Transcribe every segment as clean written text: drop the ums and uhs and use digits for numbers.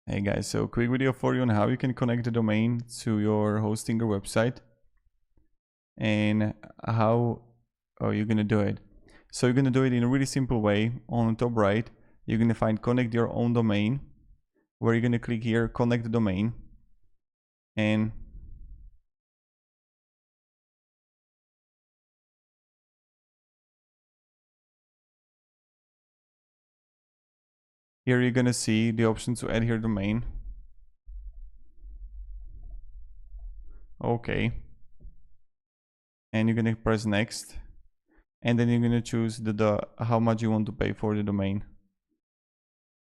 Hey guys, so quick video for you on how you can connect the domain to your Hostinger website and how you're gonna do it. So you're gonna do it in a really simple way. On the top right, you're gonna find connect your own domain, where you're gonna click here, connect the domain, and here you're gonna see the option to add your domain. Okay. And you're gonna press next. And then you're gonna choose the how much you want to pay for the domain.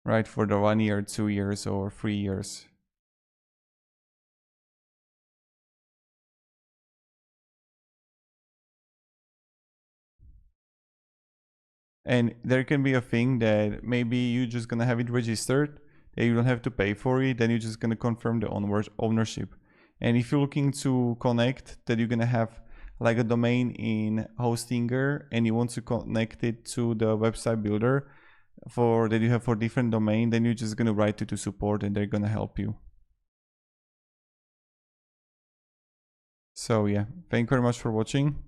Right, for the 1 year, 2 years, or 3 years. And there can be a thing that maybe you're just gonna have it registered, that you don't have to pay for it, then you're just gonna confirm the ownership. And if you're looking to connect, that you're gonna have like a domain in Hostinger and you want to connect it to the website builder for that you have for different domain, then you're just gonna write it to support and they're gonna help you. So yeah, thank you very much for watching.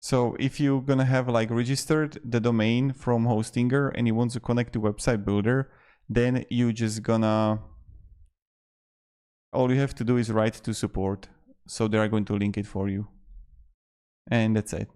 So if you're gonna have like registered the domain from Hostinger and you want to connect to website builder, then you just gonna, all you have to do is write to support. So they are going to link it for you. And that's it.